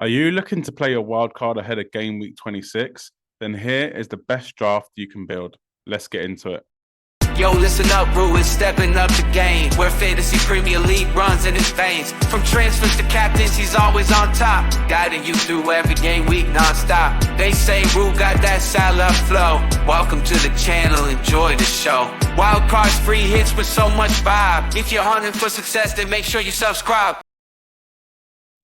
Are you looking to play your wild card ahead of game week 26? Then here is the best draft you can build. Let's get into it. Yo, listen up, Rue is stepping up the game, where fantasy Premier League runs in his veins. From transfers to captains, he's always on top, guiding you through every game week non-stop. They say Rue got that Salah flow. Welcome to the channel, enjoy the show. Wildcards, free hits with so much vibe. If you're hunting for success, then make sure you subscribe.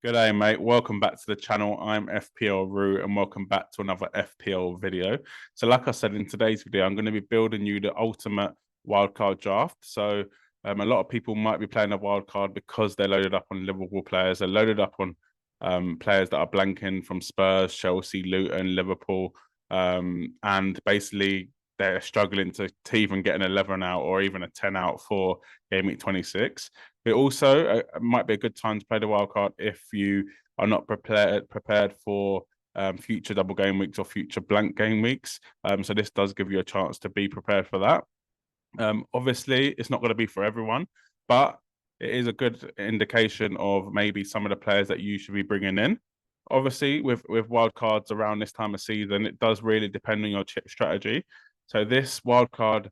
G'day, mate. Welcome back to the channel. I'm FPL Rue, and welcome back to another FPL video. So like I said, in today's video, I'm going to be building you the ultimate wildcard draft. So a lot of people might be playing a wildcard because they're loaded up on Liverpool players. They're loaded up on players that are blanking from Spurs, Chelsea, Luton, Liverpool, and basically they're struggling to even get an 11 out or even a 10 out for game week 26. But also might be a good time to play the wildcard if you are not prepared for future double game weeks or future blank game weeks. So this does give you a chance to be prepared for that. Obviously, it's not going to be for everyone, but it is a good indication of maybe some of the players that you should be bringing in. Obviously, with wildcards around this time of season, it does really depend on your chip strategy. So this wildcard,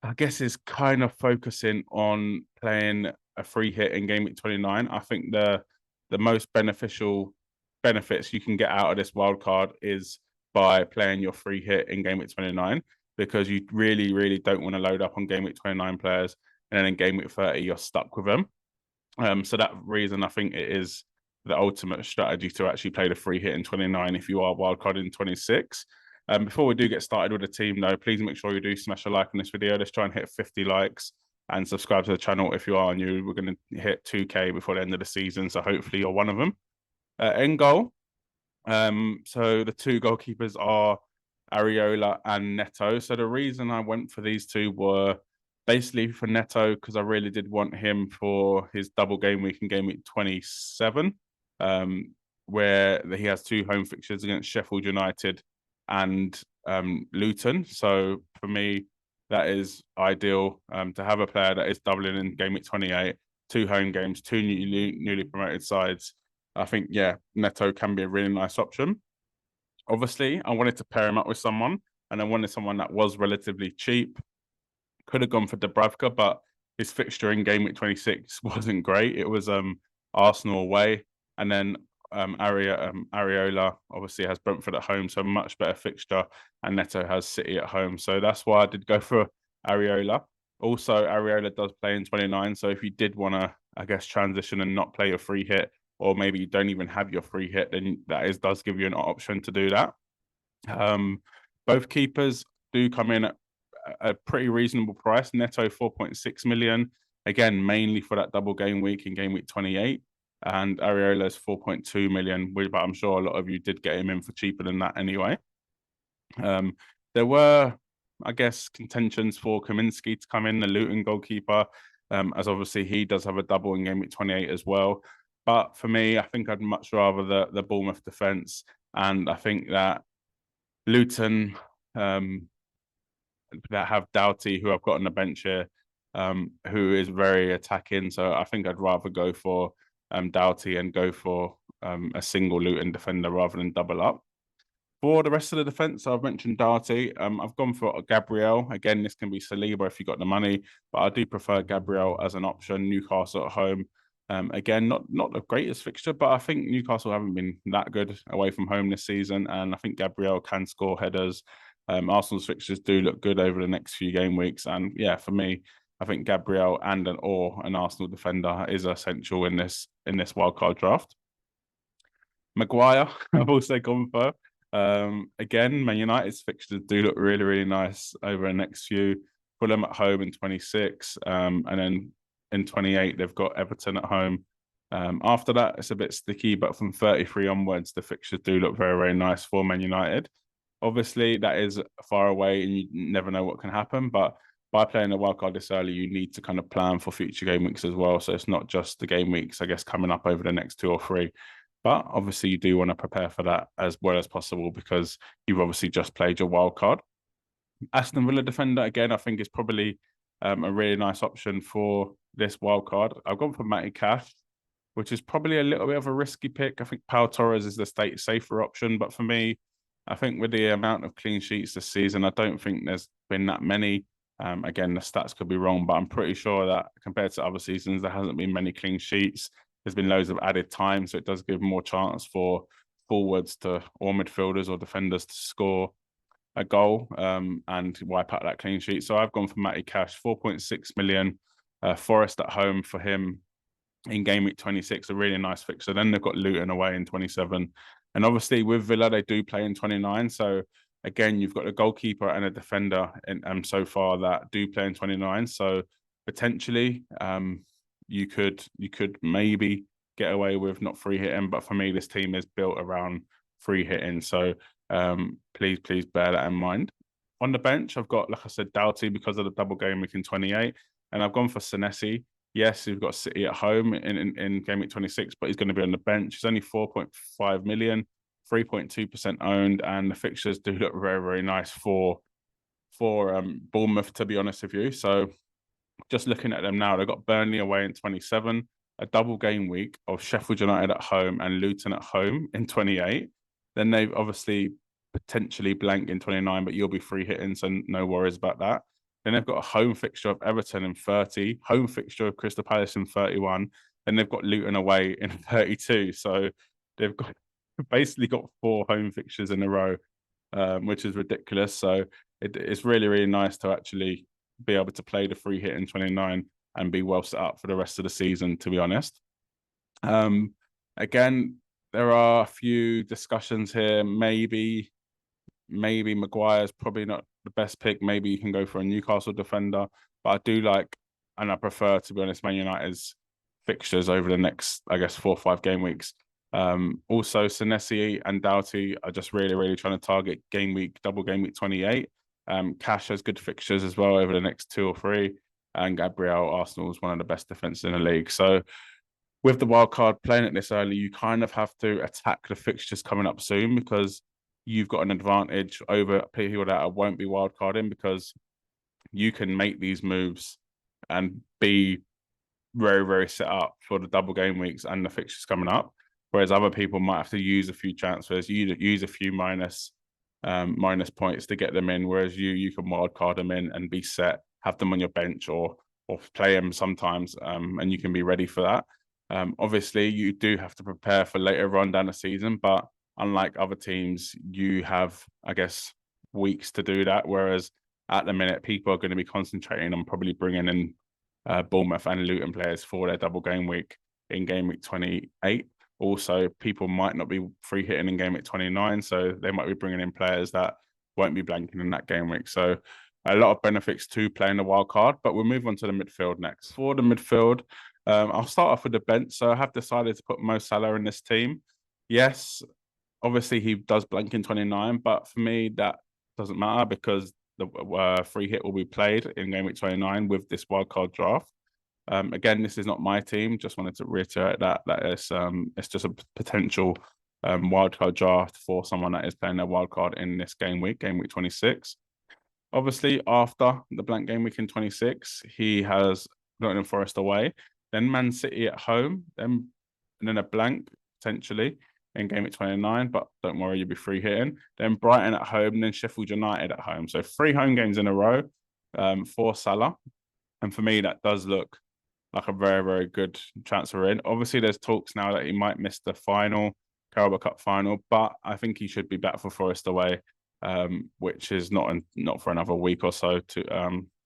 I guess, is kind of focusing on playing a free hit in game week 29. I think the most beneficial benefits you can get out of this wild card is by playing your free hit in game week 29, because you really don't want to load up on game week 29 players and then in game week 30 you're stuck with them. So that reason I think it is the ultimate strategy to actually play the free hit in 29 if you are wildcard in 26. Before we do get started with the team though, please make sure you do smash a like on this video. Let's try and hit 50 likes and subscribe to the channel if you are new. We're going to hit 2K before the end of the season, so hopefully you're one of them. In goal, so the two goalkeepers are Areola and Neto. So the reason I went for these two were basically for Neto because I really did want him for his double game week in game week 27, where he has two home fixtures against Sheffield United and Luton. So for me, that is ideal to have a player that is doubling in game week 28, two home games, two newly promoted sides. I think, yeah, Neto can be a really nice option. Obviously, I wanted to pair him up with someone, and I wanted someone that was relatively cheap. Could have gone for Dubravka, but his fixture in game week 26 wasn't great. It was Arsenal away, and then Areola obviously has Brentford at home, so much better fixture, and Neto has City at home. So that's why I did go for Areola. Also, Areola does play in 29, so if you did want to, I guess, transition and not play your free hit, or maybe you don't even have your free hit, then does give you an option to do that. Both keepers do come in at a pretty reasonable price. Neto 4.6 million, again, mainly for that double game week in game week 28. And Areola's 4.2 million, but I'm sure a lot of you did get him in for cheaper than that anyway. There were, I guess, contentions for Kaminsky to come in, the Luton goalkeeper, as obviously he does have a double in game week 28 as well. But for me, I think I'd much rather the Bournemouth defence. And I think that Luton, that have Doughty, who I've got on the bench here, who is very attacking. So I think I'd rather go for Doughty and go for a single Luton defender rather than double up. For the rest of the defence, I've mentioned Doughty. I've gone for Gabriel. Again, this can be Saliba if you've got the money, but I do prefer Gabriel as an option. Newcastle at home. Again, not the greatest fixture, but I think Newcastle haven't been that good away from home this season, and I think Gabriel can score headers. Arsenal's fixtures do look good over the next few game weeks, and yeah, for me, I think Gabriel and an Arsenal defender is essential in this wildcard draft. Maguire, I've also gone for. Again, Man United's fixtures do look really nice over the next few. Fulham at home in 26, and then in 28 they've got Everton at home. After that, it's a bit sticky, but from 33 onwards, the fixtures do look very nice for Man United. Obviously, that is far away and you never know what can happen, but by playing a wildcard this early, you need to kind of plan for future game weeks as well. So it's not just the game weeks, I guess, coming up over the next 2 or 3. But obviously, you do want to prepare for that as well as possible because you've obviously just played your wildcard. Aston Villa defender, again, I think is probably a really nice option for this wildcard. I've gone for Matty Cash. which is probably a little bit of a risky pick. I think Pau Torres is the safer option, but for me, I think with the amount of clean sheets this season, I don't think there's been that many. Again, the stats could be wrong, but I'm pretty sure that compared to other seasons, there hasn't been many clean sheets. There's been loads of added time, so it does give more chance for forwards to or midfielders or defenders to score a goal and wipe out that clean sheet. So I've gone for Matty Cash, 4.6 million. Forest at home for him in game week 26, a really nice fixture. Then they've got Luton away in 27. And obviously with Villa, they do play in 29. So again, you've got a goalkeeper and a defender so far that do play in 29. So potentially you could maybe get away with not free hitting. But for me, this team is built around free hitting. So please bear that in mind. On the bench, I've got, like I said, Doughty because of the double game week in 28. And I've gone for Senesi. Yes, we've got City at home in game week 26, but he's going to be on the bench. He's only 4.5 million, 3.2% owned, and the fixtures do look very, very nice for Bournemouth, to be honest with you. So just looking at them now, they've got Burnley away in 27, a double game week of Sheffield United at home and Luton at home in 28. Then they've obviously potentially blank in 29, but you'll be free hitting, so no worries about that. Then they've got a home fixture of Everton in 30, home fixture of Crystal Palace in 31, and they've got Luton away in 32. So they've got basically got 4 home fixtures in a row, which is ridiculous. So it's really, really nice to actually be able to play the free hit in 29 and be well set up for the rest of the season, to be honest. Again, there are a few discussions here. Maybe Maguire's probably not the best pick. Maybe you can go for a Newcastle defender, but I do like, and I prefer, to be honest, Man United's fixtures over the next, I guess, 4 or 5 game weeks. Also, Senesi and Doughty are just really, really trying to target double game week 28. Cash has good fixtures as well over the next 2 or 3, and Gabriel, Arsenal is one of the best defenses in the league. So with the wild card playing it this early, you kind of have to attack the fixtures coming up soon because you've got an advantage over people that won't be wild carding because you can make these moves and be very, very set up for the double game weeks and the fixtures coming up. Whereas other people might have to use a few transfers, use a few minus points to get them in. Whereas you can wild card them in and be set, have them on your bench or play them sometimes, and you can be ready for that. Obviously, you do have to prepare for later on down the season, but unlike other teams, you have, I guess, weeks to do that. Whereas at the minute, people are going to be concentrating on probably bringing in Bournemouth and Luton players for their double game week in game week 28. Also, people might not be free hitting in game week 29, so they might be bringing in players that won't be blanking in that game week. So a lot of benefits to playing the wild card, but we'll move on to the midfield next. For the midfield, I'll start off with the bench. So I have decided to put Mo Salah in this team. Yes, obviously he does blank in 29, but for me, that doesn't matter because the free hit will be played in game week 29 with this wildcard draft. Again, this is not my team. Just wanted to reiterate that it's just a potential wildcard draft for someone that is playing their wildcard in this game week 26. Obviously, after the blank game week in 26, he has Nottingham Forest away, then Man City at home, and then a blank potentially in game week 29, but don't worry, you'll be free hitting. Then Brighton at home, and then Sheffield United at home. So 3 home games in a row for Salah. And for me, that does look like a very, very good transfer in. Obviously, there's talks now that he might miss the Carabao Cup final, but I think he should be back for Forest away, which is not for another week or so.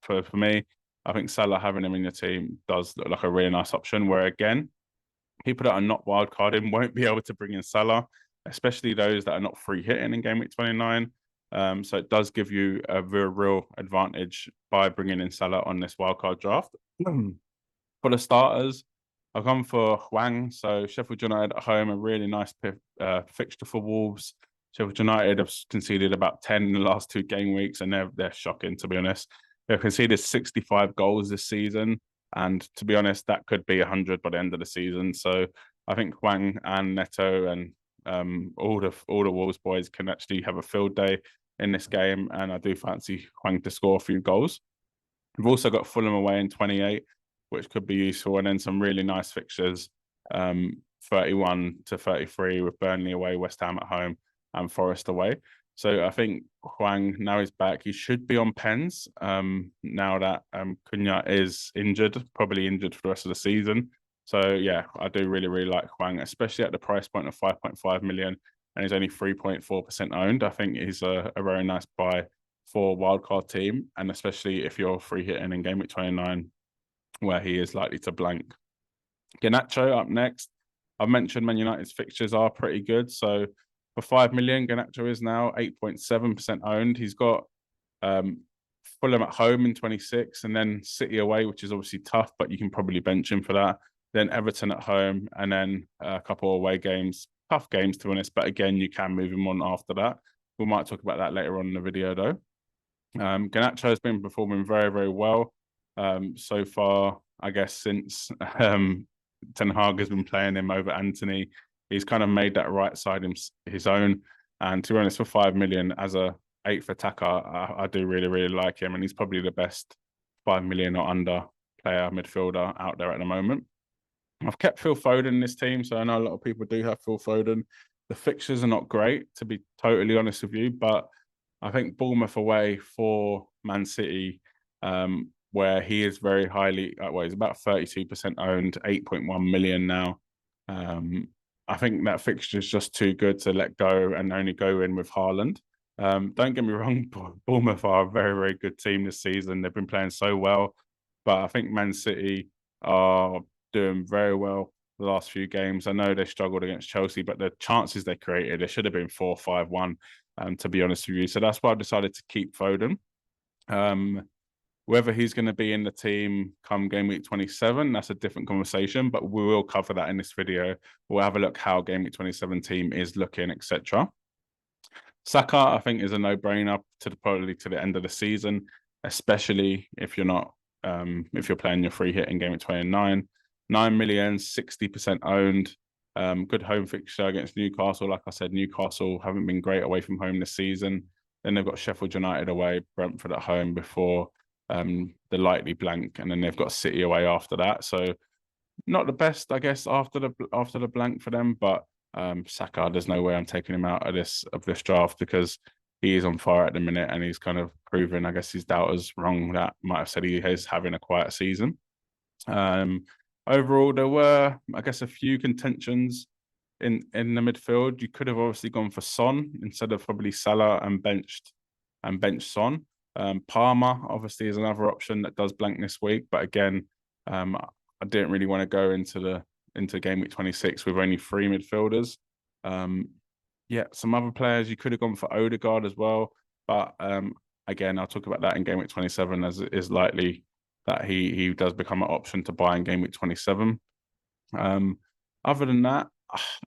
For me, I think Salah having him in your team does look like a really nice option. Where again, people that are not wildcarding won't be able to bring in Salah, especially those that are not free hitting in game week 29. So it does give you a very real advantage by bringing in Salah on this wildcard draft. For the starters, I've gone for Hwang. So Sheffield United at home, a really nice fixture for Wolves. Sheffield United have conceded about 10 in the last 2 game weeks, and they're shocking, to be honest. They've conceded 65 goals this season, and to be honest, that could be 100 by the end of the season. So I think Hwang and Neto and all the Wolves boys can actually have a field day in this game, and I do fancy Hwang to score a few goals. We've also got Fulham away in 28, which could be useful, and then some really nice fixtures 31 to 33 with Burnley away, West Ham at home, and Forest away. So I think Hwang, now he's back, he should be on pens now that Cunha is injured, probably injured for the rest of the season. So yeah, I do really like Hwang, especially at the price point of 5.5 million, and he's only 3.4% owned. I think he's a very nice buy for wildcard team, and especially if you're free hitting in game week 29, where he is likely to blank. Garnacho up next. I've mentioned Man United's fixtures are pretty good. So for 5 million, Garnacho is now 8.7% owned. He's got Fulham at home in 26, and then City away, which is obviously tough, but you can probably bench him for that. Then Everton at home, and then a couple of away games. Tough games, to be honest, but again, you can move him on after that. We might talk about that later on in the video, though. Garnacho has been performing very well so far, I guess, since Ten Hag has been playing him over Anthony. He's kind of made that right side his own. And to be honest, for 5 million as a 8th attacker, I do really like him. And he's probably the best 5 million or under player midfielder out there at the moment. I've kept Phil Foden in this team, so I know a lot of people do have Phil Foden. The fixtures are not great, to be totally honest with you, but I think Bournemouth away for Man City, where he is very highly, well, he's about 32% owned, 8.1 million now. I think that fixture is just too good to let go and only go in with Haaland. Don't get me wrong, Bournemouth are a very good team this season. They've been playing so well, but I think Man City are doing very well the last few games. I know they struggled against Chelsea, but the chances they created, it should have been 4-5-1, to be honest with you. So that's why I've decided to keep Foden. Whether he's going to be in the team come game week 27, that's a different conversation, but we will cover that in this video. We'll have a look how game week 27 team is looking, etc. Saka, I think, is a no-brainer probably to the end of the season, especially if you're not if you're playing your free hit in game week 29. 9 million, 60% owned. Good home fixture against Newcastle. Like I said, Newcastle haven't been great away from home this season. Then they've got Sheffield United away, Brentford at home before the likely blank, and then they've got City away after that. So not the best, I guess, after the blank for them. But Saka, there's no way I'm taking him out of this draft, because he is on fire at the minute, and he's kind of proven, I guess, his doubters wrong that might have said he is having a quiet season. Overall, there were, I guess, a few contentions in the midfield. You could have obviously gone for Son instead of probably Salah and benched Son. Palmer obviously is another option that does blank this week, but again, I didn't really want to go into game week 26 with only 3 midfielders. Yeah, some other players you could have gone for Odegaard as well, but again, I'll talk about that in game week 27, as it is likely that he does become an option to buy in game week 27. Other than that,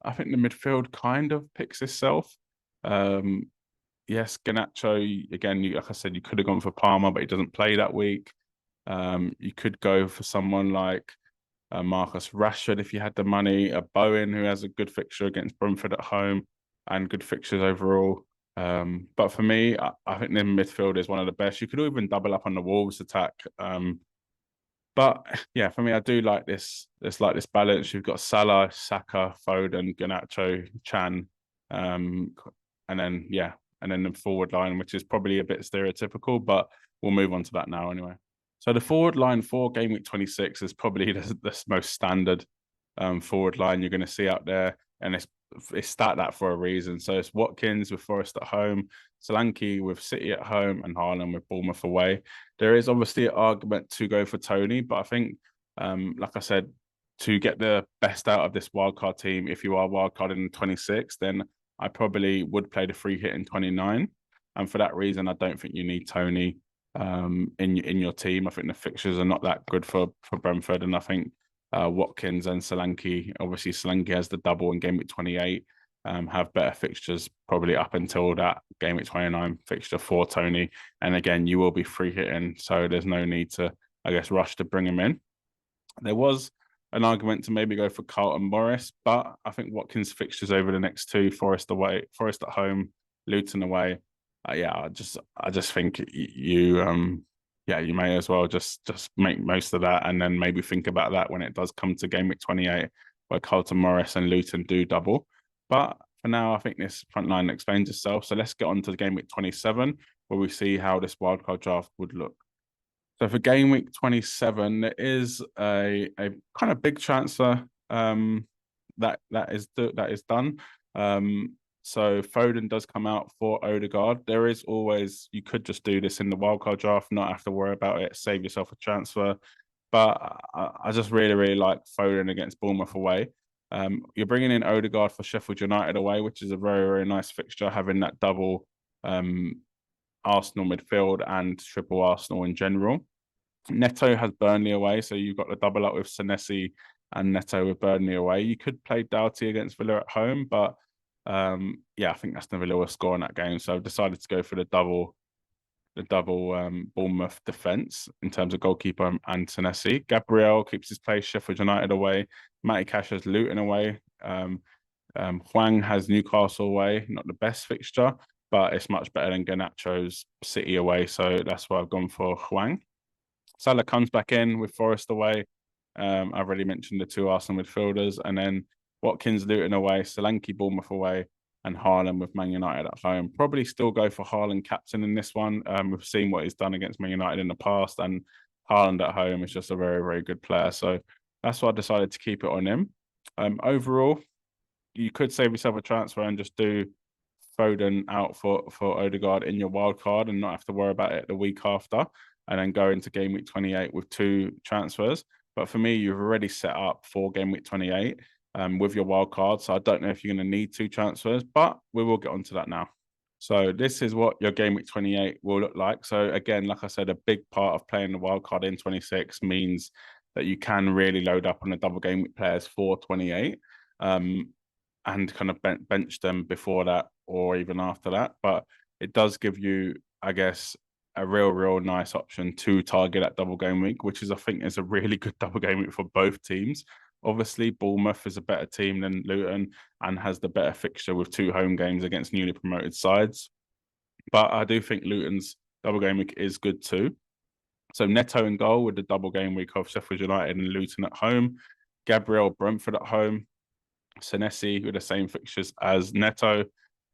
I think the midfield kind of picks itself. Yes, Garnacho, again, like I said, you could have gone for Palmer, but he doesn't play that week. You could go for someone like Marcus Rashford if you had the money, a Bowen, who has a good fixture against Brentford at home and good fixtures overall. But for me, I think the midfield is one of the best. You could even double up on the Wolves attack. But yeah, for me, I do like this. It's like this balance. You've got Salah, Saka, Foden, Garnacho, Chan, and then the forward line, which is probably a bit stereotypical, but we'll move on to that now anyway. So the forward line for game week 26 is probably the most standard forward line you're going to see out there, and it's stat that for a reason. So it's Watkins with Forest at home, Solanke with City at home, and Haaland with Bournemouth away. There is obviously an argument to go for Tony, but I think, like I said, to get the best out of this wildcard team, if you are wildcard in 26, then I probably would play the free hit in 29. And for that reason, I don't think you need Tony in your team. I think the fixtures are not that good for Brentford, and I think Watkins and Solanke, obviously Solanke has the double in game week 28, have better fixtures probably up until that game week 29 fixture for Tony. And again, you will be free hitting, so there's no need to, I guess, rush to bring him in. There was an argument to maybe go for Carlton Morris, but I think Watkins' fixtures over the next 2, Forest away, Forest at home, Luton away. I just think you may as well just make most of that, and then maybe think about that when it does come to game week 28. where Carlton Morris and Luton do double. But for now, I think this front line explains itself. So let's get on to the game week 27, where we see how this wildcard draft would look. So for game week 27, there is a kind of big transfer that is done. So Foden does come out for Odegaard. There is always, you could just do this in the wildcard draft, not have to worry about it, save yourself a transfer. But I just really like Foden against Bournemouth away. You're bringing in Odegaard for Sheffield United away, which is a very nice fixture, having that double Arsenal midfield and triple Arsenal in general. Neto has Burnley away, so you've got the double up with Senesi and Neto with Burnley away. You could play Doughty against Villa at home, but yeah, I think Aston Villa will score in that game. So I've decided to go for the double Bournemouth defence in terms of goalkeeper and Senesi. Gabriel keeps his place, Sheffield United away. Matty Cash has Luton away. Hwang has Newcastle away. Not the best fixture, but it's much better than Garnacho's City away. So that's why I've gone for Hwang. Salah comes back in with Forest away. I've already mentioned the two Arsenal midfielders. And then Watkins, Luton away, Solanke, Bournemouth away, and Haaland with Man United at home. Probably still go for Haaland captain in this one. We've seen what he's done against Man United in the past, and Haaland at home is just a very good player. So that's why I decided to keep it on him. Overall, you could save yourself a transfer and just do Foden out for Odegaard in your wild card and not have to worry about it the week after, and then go into game week 28 with 2 transfers. But for me, you've already set up for game week 28 with your wild card. So I don't know if you're going to need 2 transfers, but we will get onto that now. So this is what your game week 28 will look like. So again, like I said, a big part of playing the wild card in 26 means that you can really load up on the double game week players for 28 and kind of bench them before that or even after that. But it does give you, I guess, a real nice option to target at double game week, which is, I think, is a really good double game week for both teams. Obviously, Bournemouth is a better team than Luton and has the better fixture with 2 home games against newly promoted sides. But I do think Luton's double game week is good too. So Neto in goal with the double game week of Sheffield United and Luton at home. Gabriel, Brentford at home. Senesi with the same fixtures as Neto.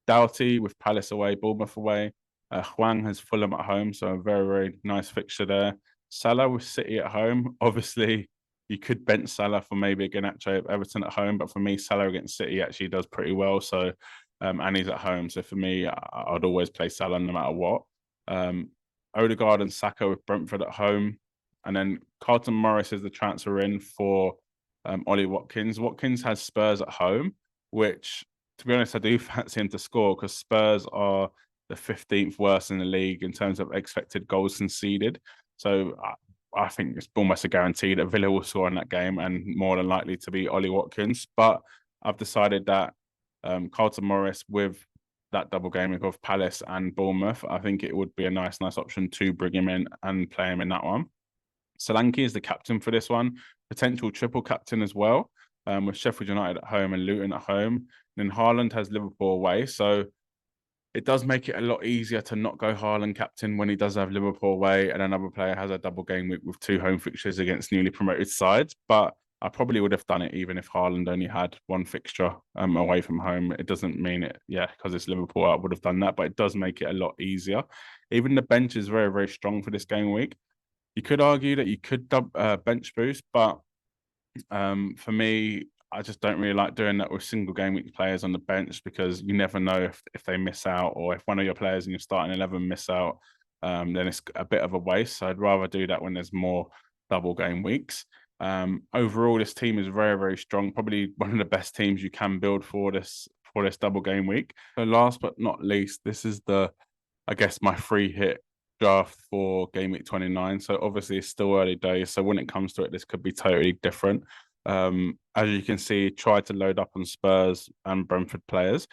Doughty with Palace away, Bournemouth away. Hwang has Fulham at home, so a very nice fixture there. Salah with City at home. Obviously, you could bench Salah for maybe a Garnacho of Everton at home, but for me, Salah against City actually does pretty well. So, and he's at home. So for me, I'd always play Salah no matter what. Odegaard and Saka with Brentford at home. And then Carlton Morris is the transfer in for Ollie Watkins. Watkins has Spurs at home, which, to be honest, I do fancy him to score because Spurs are the 15th worst in the league in terms of expected goals conceded. So I think it's almost a guarantee that Villa will score in that game and more than likely to be Ollie Watkins. But I've decided that Carlton Morris with that double gaming of Palace and Bournemouth, I think it would be a nice option to bring him in and play him in that one. Solanke is the captain for this one, potential triple captain as well, with Sheffield United at home and Luton at home. And then Haaland has Liverpool away, so it does make it a lot easier to not go Haaland captain when he does have Liverpool away and another player has a double game week with 2 home fixtures against newly promoted sides. But I probably would have done it even if Haaland only had 1 fixture away from home. It doesn't mean it, because it's Liverpool, I would have done that, but it does make it a lot easier. Even the bench is very strong for this game week. You could argue that you could bench boost, but for me, I just don't really like doing that with single game week players on the bench because you never know if they miss out or if one of your players in your starting 11 miss out, then it's a bit of a waste. So I'd rather do that when there's more double game weeks. Overall, this team is very strong. Probably one of the best teams you can build for this double game week. So last but not least, this is I guess my free hit draft for game week 29. So obviously it's still early days. So when it comes to it, this could be totally different. As you can see, tried to load up on Spurs and Brentford players.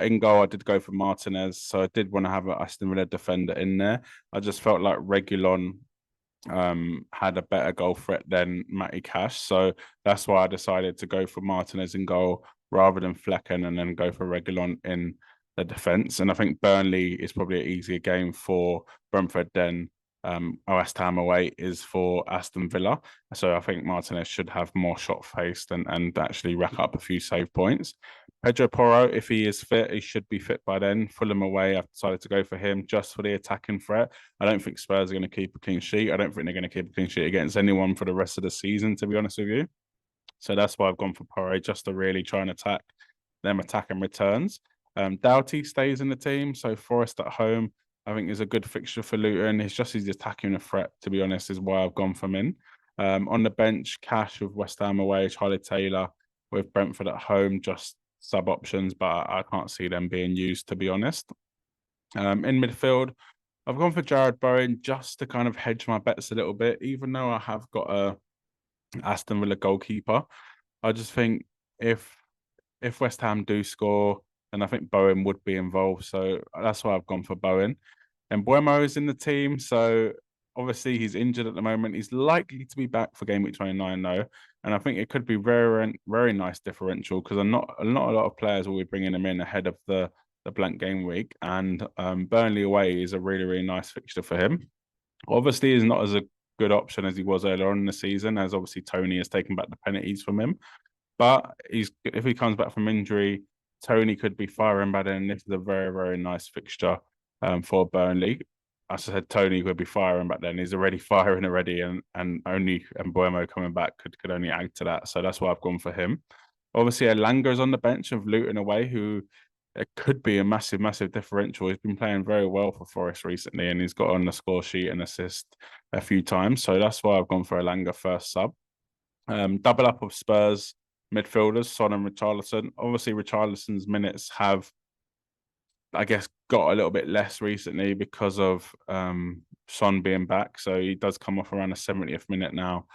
In goal, I did go for Martinez, so I did want to have an Aston Villa defender in there. I just felt like Reguilon had a better goal threat than Matty Cash, so that's why I decided to go for Martinez in goal rather than Flecken and then go for Reguilon in the defence. And I think Burnley is probably an easier game for Brentford than West Ham away is for Aston Villa. So I think Martinez should have more shot faced and actually rack up a few save points. Pedro Porro, if he is fit, he should be fit by then. Fulham away, I've decided to go for him just for the attacking threat. I don't think Spurs are going to keep a clean sheet. I don't think they're going to keep a clean sheet against anyone for the rest of the season, to be honest with you. So that's why I've gone for Porro, just to really try and attack them attacking returns. Doughty stays in the team, so Forest at home, I think, is a good fixture for Luton. It's just his attacking a threat, to be honest, is why I've gone for him in. On the bench, Cash with West Ham away, Charlie Taylor with Brentford at home, just sub options, but I can't see them being used, to be honest. In midfield, I've gone for Jared Bowen just to kind of hedge my bets a little bit, even though I have got a Aston Villa goalkeeper. I just think if West Ham do score, then I think Bowen would be involved. So that's why I've gone for Bowen. And Buemo is in the team, so obviously he's injured at the moment. He's likely to be back for game week 29 though, and I think it could be very, very nice differential because not a lot of players will be bringing him in ahead of the blank game week, and Burnley away is a really nice fixture for him. Obviously, he's not as a good option as he was earlier on in the season, as obviously Tony has taken back the penalties from him. But if he comes back from injury, Tony could be firing back in. This is a very nice fixture for Burnley. As I said, Tony could be firing back then. He's already firing already, and Buemo coming back could only add to that. So that's why I've gone for him. Obviously, Elanga's on the bench of Luton away, who it could be a massive differential. He's been playing very well for Forest recently, and he's got on the score sheet and assist a few times. So that's why I've gone for Elanga first sub. Double up of Spurs midfielders, Son and Richarlison. Obviously, Richarlison's minutes have, I guess, got a little bit less recently because of Son being back. So he does come off around the 70th minute now,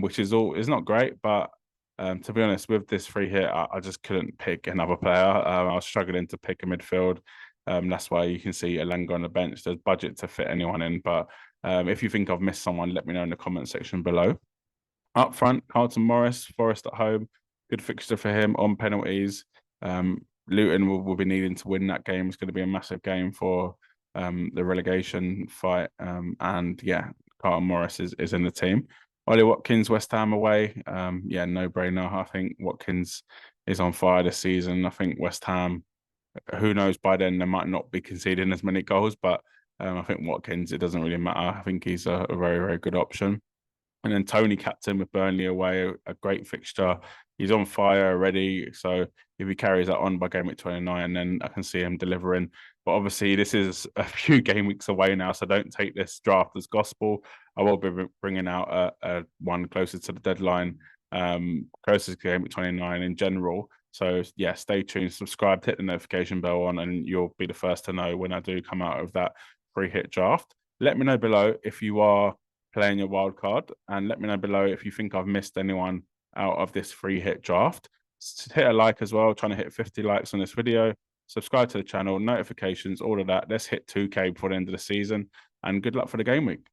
which is not great. But to be honest, with this free hit, I just couldn't pick another player. I was struggling to pick a midfield. That's why you can see Elanga on the bench. There's budget to fit anyone in. But if you think I've missed someone, let me know in the comment section below. Up front, Carlton Morris, Forest at home. Good fixture for him on penalties. Luton will be needing to win that game. It's going to be a massive game for the relegation fight. And yeah, Carlton Morris is in the team. Ollie Watkins, West Ham away. Yeah, no brainer. I think Watkins is on fire this season. I think West Ham, who knows, by then they might not be conceding as many goals, but I think Watkins, it doesn't really matter. I think he's a very good option. And then Tony captain with Burnley away, a great fixture. He's on fire already. So if he carries that on by game week 29, then I can see him delivering. But obviously, this is a few game weeks away now, so don't take this draft as gospel. I will be bringing out a one closer to the deadline, closer to game week 29 in general. So yeah, stay tuned, subscribe, hit the notification bell on, and you'll be the first to know when I do come out of that free hit draft. Let me know below if you are playing your wild card, and let me know below if you think I've missed anyone out of this free hit draft. Hit a like as well, trying to hit 50 likes on this video. Subscribe to the channel, notifications, all of that. Let's hit 2K before the end of the season, and good luck for the game week.